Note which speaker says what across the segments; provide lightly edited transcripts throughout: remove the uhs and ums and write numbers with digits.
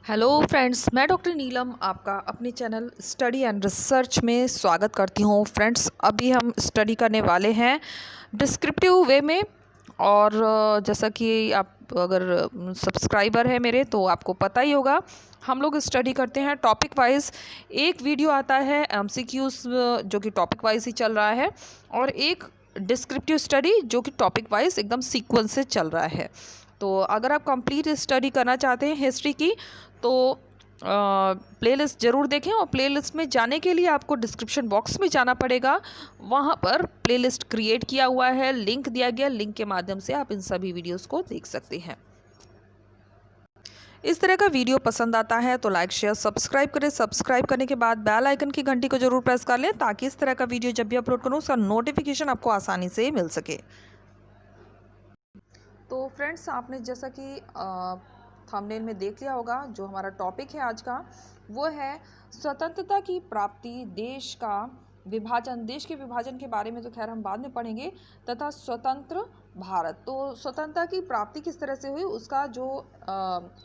Speaker 1: Hello friends, मैं doctor नीलम आपका अपने चैनल स्टडी एंड रिसर्च में स्वागत करती हूँ। फ्रेंड्स, अभी हम स्टडी करने वाले हैं डिस्क्रिप्टिव वे में। और जैसा कि आप अगर सब्सक्राइबर है मेरे तो आपको पता ही होगा, हम लोग स्टडी करते हैं टॉपिक वाइज। एक वीडियो आता है एमसीक्यूज जो कि टॉपिक वाइज ही चल रहा है, और एक डिस्क्रिप्टिव स्टडी जो कि टॉपिक वाइज एकदम सीक्वेंस से चल रहा है। तो अगर आप कंप्लीट स्टडी करना चाहते हैं हिस्ट्री की तो प्लेलिस्ट ज़रूर देखें। और प्लेलिस्ट में जाने के लिए आपको डिस्क्रिप्शन बॉक्स में जाना पड़ेगा। वहाँ पर प्लेलिस्ट क्रिएट किया हुआ है, लिंक दिया गया, लिंक के माध्यम से आप इन सभी वीडियोस को देख सकते हैं। इस तरह का वीडियो पसंद आता है तो लाइक शेयर सब्सक्राइब करें। सब्सक्राइब करने के बाद बेल आइकन की घंटी को जरूर प्रेस कर लें ताकि इस तरह का वीडियो जब भी अपलोड करूँ उसका नोटिफिकेशन आपको आसानी से मिल सके। तो फ्रेंड्स, आपने जैसा कि थंबनेल में देख लिया होगा, जो हमारा टॉपिक है आज का वो है स्वतंत्रता की प्राप्ति, देश का विभाजन। देश के विभाजन के बारे में तो खैर हम बाद में पढ़ेंगे, तथा स्वतंत्र भारत। तो स्वतंत्रता की प्राप्ति किस तरह से हुई उसका जो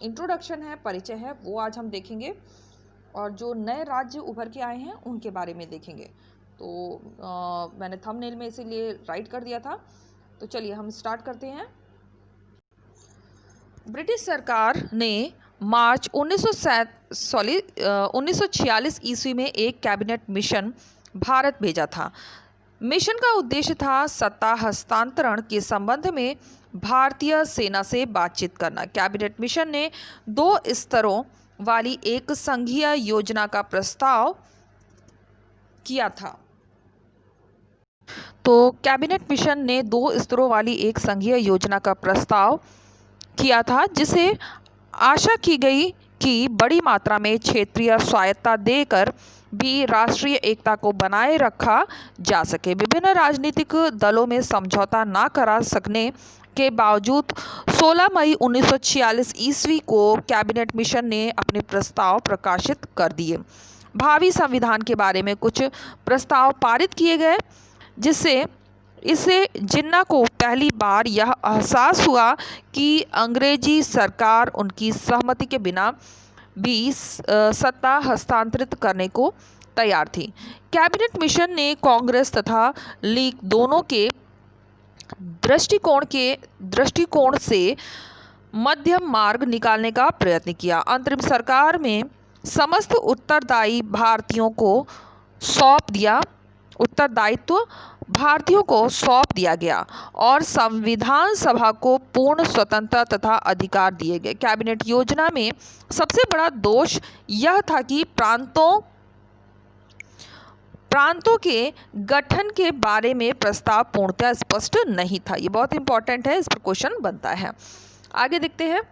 Speaker 1: इंट्रोडक्शन है, परिचय है, वो आज हम देखेंगे। और जो नए राज्य उभर के आए हैं उनके बारे में देखेंगे। तो मैंने थंबनेल में इसीलिए राइट कर दिया था। तो चलिए हम स्टार्ट करते हैं। ब्रिटिश सरकार ने मार्च 1946 ईस्वी में एक कैबिनेट मिशन भारत भेजा था। मिशन का उद्देश्य था सत्ता हस्तांतरण के संबंध में भारतीय सेना से बातचीत करना। कैबिनेट मिशन ने 2 स्तरों वाली एक संघीय योजना का प्रस्ताव किया था। तो कैबिनेट मिशन ने 2 स्तरों वाली एक संघीय योजना का प्रस्ताव किया था, जिसे आशा की गई कि बड़ी मात्रा में क्षेत्रीय स्वायत्तता देकर भी राष्ट्रीय एकता को बनाए रखा जा सके। विभिन्न राजनीतिक दलों में समझौता न करा सकने के बावजूद 16 मई 1946 ईस्वी को कैबिनेट मिशन ने अपने प्रस्ताव प्रकाशित कर दिए। भावी संविधान के बारे में कुछ प्रस्ताव पारित किए गए, जिससे जिन्ना को पहली बार यह एहसास हुआ कि अंग्रेजी सरकार उनकी सहमति के बिना भी सत्ता हस्तांतरित करने को तैयार थी। कैबिनेट मिशन ने कांग्रेस तथा लीग दोनों के दृष्टिकोण से मध्यम मार्ग निकालने का प्रयत्न किया। अंतरिम सरकार में समस्त उत्तरदायित्व भारतीयों को सौंप दिया गया और संविधान सभा को पूर्ण स्वतंत्रता तथा अधिकार दिए गए। कैबिनेट योजना में सबसे बड़ा दोष यह था कि प्रांतों के गठन के बारे में प्रस्ताव पूर्णतः स्पष्ट नहीं था। ये बहुत इंपॉर्टेंट है, इस पर क्वेश्चन बनता है। आगे देखते हैं।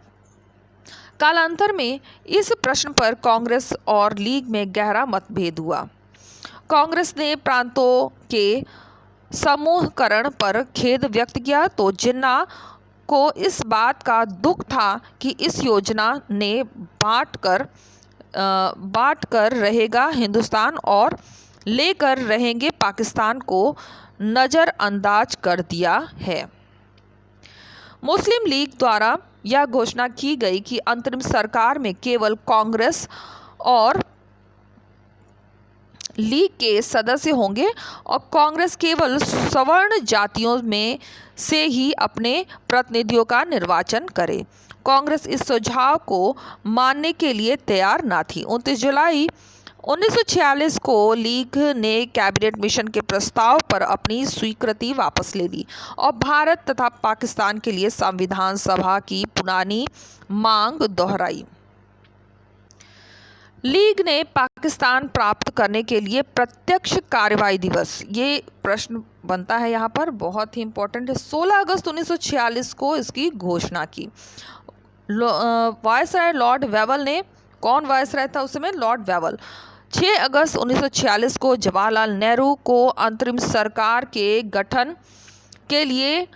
Speaker 1: कालांतर में इस प्रश्न पर कांग्रेस और लीग में गहरा मतभेद हुआ। कांग्रेस ने प्रांतों के समूहकरण पर खेद व्यक्त किया, तो जिन्ना को इस बात का दुख था कि इस योजना ने बांट कर रहेगा हिंदुस्तान और लेकर रहेंगे पाकिस्तान को नज़रअंदाज कर दिया है। मुस्लिम लीग द्वारा यह घोषणा की गई कि अंतरिम सरकार में केवल कांग्रेस और लीग के सदस्य होंगे और कांग्रेस केवल सवर्ण जातियों में से ही अपने प्रतिनिधियों का निर्वाचन करे। कांग्रेस इस सुझाव को मानने के लिए तैयार न थी। 29 जुलाई 1946 को लीग ने कैबिनेट मिशन के प्रस्ताव पर अपनी स्वीकृति वापस ले ली और भारत तथा पाकिस्तान के लिए संविधान सभा की पुरानी मांग दोहराई। लीग ने पाकिस्तान प्राप्त करने के लिए प्रत्यक्ष कार्रवाई दिवस, ये प्रश्न बनता है यहाँ पर, बहुत ही इंपॉर्टेंट है, 16 अगस्त 1946 को इसकी घोषणा की। वायसराय लॉर्ड वेवल ने, कौन वायसराय था उस समय? Lord Wavell. 6 अगस्त 1946 को जवाहरलाल नेहरू को अंतरिम सरकार के गठन के लिए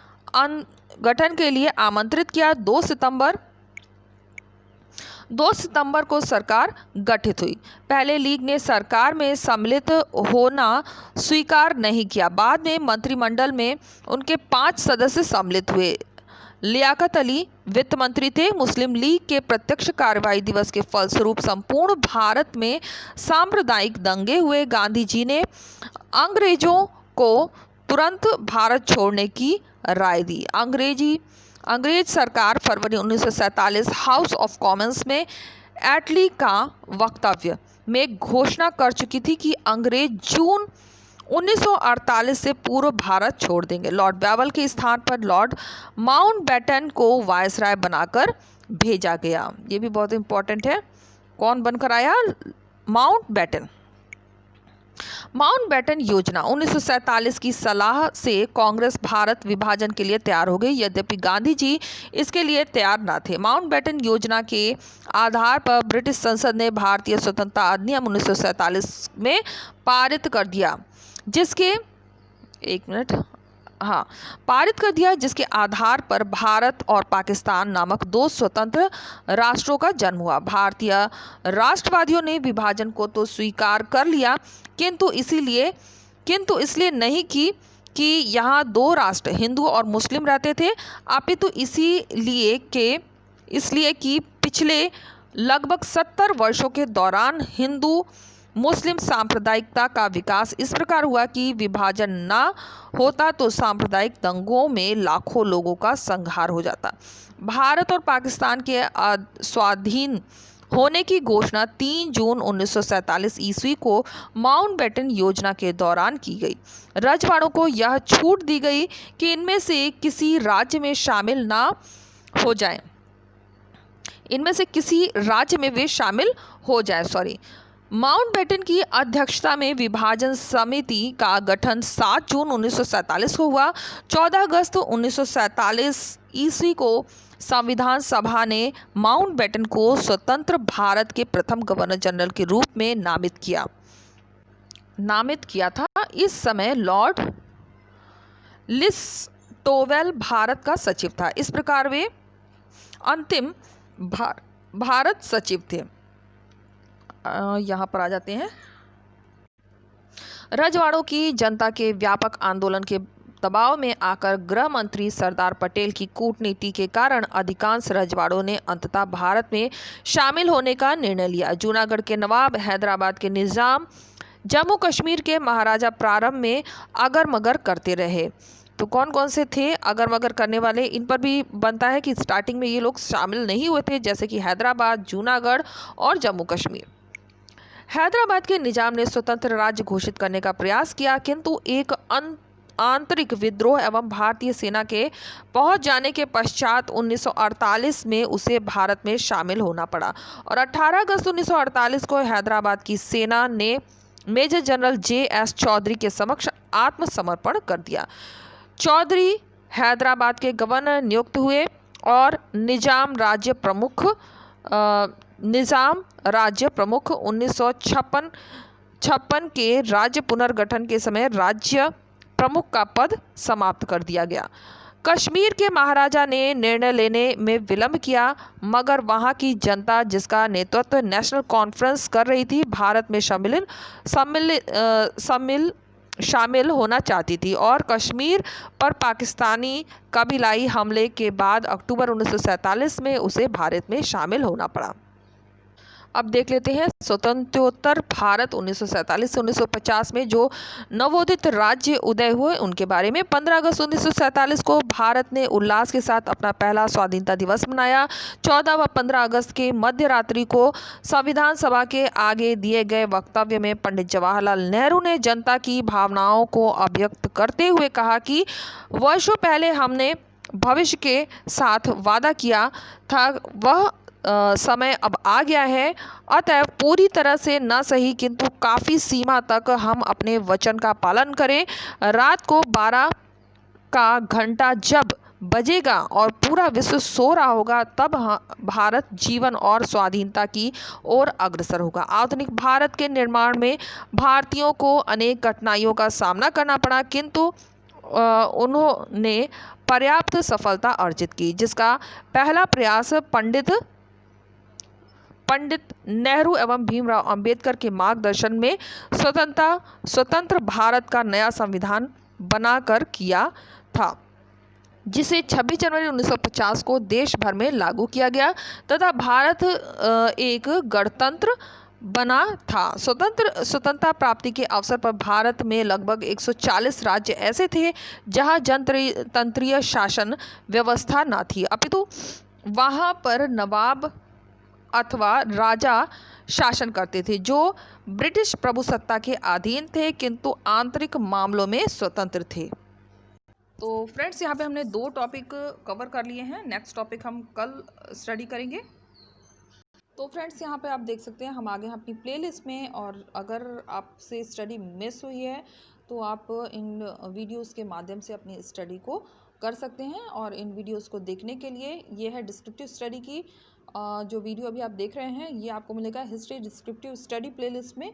Speaker 1: आमंत्रित किया। 2 सितंबर को सरकार गठित हुई। पहले लीग ने सरकार में सम्मिलित होना स्वीकार नहीं किया। बाद में मंत्रिमंडल में उनके 5 सदस्य सम्मिलित हुए। लियाकत अली वित्त मंत्री थे। मुस्लिम लीग के प्रत्यक्ष कार्रवाई दिवस के फलस्वरूप संपूर्ण भारत में सांप्रदायिक दंगे हुए। गांधी जी ने अंग्रेजों को तुरंत भारत छोड़ने की राय दी। अंग्रेज सरकार फरवरी 1947 हाउस ऑफ कॉमन्स में एटली का वक्तव्य में घोषणा कर चुकी थी कि अंग्रेज जून 1948 से पूर्व भारत छोड़ देंगे। लॉर्ड बैवल के स्थान पर लॉर्ड माउंटबेटन को वायसराय बनाकर भेजा गया। ये भी बहुत इंपॉर्टेंट है। कौन बनकर आया? माउंटबेटन। माउंटबेटन योजना 1947 की सलाह से कांग्रेस भारत विभाजन के लिए तैयार हो गई, यद्यपि गांधी जी इसके लिए तैयार न थे। माउंटबेटन योजना के आधार पर ब्रिटिश संसद ने भारतीय स्वतंत्रता अधिनियम 1947 में पारित कर दिया, जिसके आधार पर भारत और पाकिस्तान नामक दो स्वतंत्र राष्ट्रों का जन्म हुआ। भारतीय राष्ट्रवादियों ने विभाजन को तो स्वीकार कर लिया, किंतु इसलिए नहीं कि यहाँ दो राष्ट्र हिंदू और मुस्लिम रहते थे, अपितु इसलिए कि पिछले लगभग 70 वर्षों के दौरान हिंदू मुस्लिम सांप्रदायिकता का विकास इस प्रकार हुआ कि विभाजन न होता तो सांप्रदायिक दंगों में लाखों लोगों का संहार हो जाता। भारत और पाकिस्तान के स्वाधीन होने की घोषणा 3 जून 1947 ईस्वी को माउंटबेटन योजना के दौरान की गई। रजवाड़ों को यह छूट दी गई कि इनमें से किसी राज्य में वे शामिल हो जाएं। माउंटबेटन की अध्यक्षता में विभाजन समिति का गठन 7 जून 1947 को हुआ। 14 अगस्त 1947 ईस्वी को संविधान सभा ने माउंटबेटन को स्वतंत्र भारत के प्रथम गवर्नर जनरल के रूप में नामित किया था। इस समय लॉर्ड लिस्टोवेल भारत का सचिव था। इस प्रकार वे अंतिम भारत सचिव थे। यहाँ पर आ जाते हैं। रजवाड़ों की जनता के व्यापक आंदोलन के दबाव में आकर गृह मंत्री सरदार पटेल की कूटनीति के कारण अधिकांश रजवाड़ों ने अंततः भारत में शामिल होने का निर्णय लिया। जूनागढ़ के नवाब, हैदराबाद के निजाम, जम्मू कश्मीर के महाराजा प्रारंभ में अगर मगर करते रहे। तो कौन कौन से थे अगर मगर करने वाले? इन पर भी बनता है कि स्टार्टिंग में ये लोग शामिल नहीं हुए थे, जैसे कि हैदराबाद, जूनागढ़ और जम्मू कश्मीर। हैदराबाद के निजाम ने स्वतंत्र राज्य घोषित करने का प्रयास किया, किंतु एक आंतरिक विद्रोह एवं भारतीय सेना के पहुंच जाने के पश्चात 1948 में उसे भारत में शामिल होना पड़ा और 18 अगस्त 1948 को हैदराबाद की सेना ने मेजर जनरल J.S. चौधरी के समक्ष आत्मसमर्पण कर दिया। चौधरी हैदराबाद के गवर्नर नियुक्त हुए और निजाम राज्य प्रमुख 1956 के राज्य पुनर्गठन के समय राज्य प्रमुख का पद समाप्त कर दिया गया। कश्मीर के महाराजा ने निर्णय लेने में विलंब किया, मगर वहां की जनता, जिसका नेतृत्व नेशनल कॉन्फ्रेंस कर रही थी, भारत में शामिल होना चाहती थी और कश्मीर पर पाकिस्तानी कबीलाई हमले के बाद अक्टूबर 1947 में उसे भारत में शामिल होना पड़ा। अब देख लेते हैं स्वतंत्रोत्तर भारत 1947 से 1950 में जो नवोदित राज्य उदय हुए उनके बारे में। 15 अगस्त 1947 को भारत ने उल्लास के साथ अपना पहला स्वाधीनता दिवस मनाया। 14 व 15 अगस्त के मध्य रात्रि को संविधान सभा के आगे दिए गए वक्तव्य में पंडित जवाहरलाल नेहरू ने जनता की भावनाओं को अभिव्यक्त करते हुए कहा कि वर्षों पहले हमने भविष्य के साथ वादा किया था, वह समय अब आ गया है। अतः पूरी तरह से न सही किंतु काफ़ी सीमा तक हम अपने वचन का पालन करें। रात को 12 का घंटा जब बजेगा और पूरा विश्व सो रहा होगा, तब भारत जीवन और स्वाधीनता की ओर अग्रसर होगा। आधुनिक भारत के निर्माण में भारतीयों को अनेक कठिनाइयों का सामना करना पड़ा, किंतु उन्होंने पर्याप्त सफलता अर्जित की, जिसका पहला प्रयास पंडित नेहरू एवं भीमराव अंबेडकर के मार्गदर्शन में स्वतंत्र भारत का नया संविधान बनाकर किया था। जिसे 26 जनवरी 1950 को देश भर में लागू किया गया तथा भारत एक गणतंत्र बना था। स्वतंत्रता प्राप्ति के अवसर पर भारत में लगभग 140 राज्य ऐसे थे जहां जनतंत्रीय शासन व्यवस्था न थी, अपितु वहां पर नवाब अथवा राजा शासन करते थे जो ब्रिटिश प्रभुसत्ता के अधीन थे किंतु आंतरिक मामलों में स्वतंत्र थे। तो फ्रेंड्स, यहाँ पे हमने 2 टॉपिक कवर कर लिए हैं। नेक्स्ट टॉपिक हम कल स्टडी करेंगे। तो फ्रेंड्स, यहाँ पे आप देख सकते हैं हम आगे हैं अपनी प्लेलिस्ट में, और अगर आपसे स्टडी मिस हुई है तो आप इन वीडियोस के माध्यम से अपनी स्टडी को कर सकते हैं। और इन वीडियोस को देखने के लिए ये है डिस्क्रिप्टिव स्टडी की जो वीडियो अभी आप देख रहे हैं, ये आपको मिलेगा हिस्ट्री डिस्क्रिप्टिव स्टडी प्लेलिस्ट में।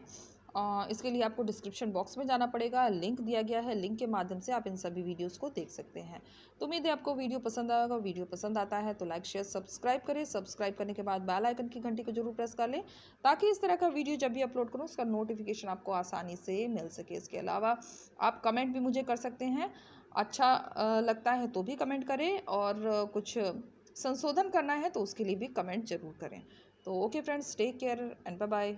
Speaker 1: इसके लिए आपको डिस्क्रिप्शन बॉक्स में जाना पड़ेगा, लिंक दिया गया है, लिंक के माध्यम से आप इन सभी वीडियोस को देख सकते हैं। तो उम्मीद है आपको वीडियो पसंद आएगा। वीडियो पसंद आता है तो लाइक शेयर सब्सक्राइब करें। सब्सक्राइब करने के बाद बेल आइकन की घंटी को जरूर प्रेस कर लें ताकि इस तरह का वीडियो जब भी अपलोड करूँ उसका नोटिफिकेशन आपको आसानी से मिल सके। इसके अलावा आप कमेंट भी मुझे कर सकते हैं, अच्छा लगता है तो भी कमेंट करें, और कुछ संशोधन करना है तो उसके लिए भी कमेंट जरूर करें। तो okay friends, take care and bye bye.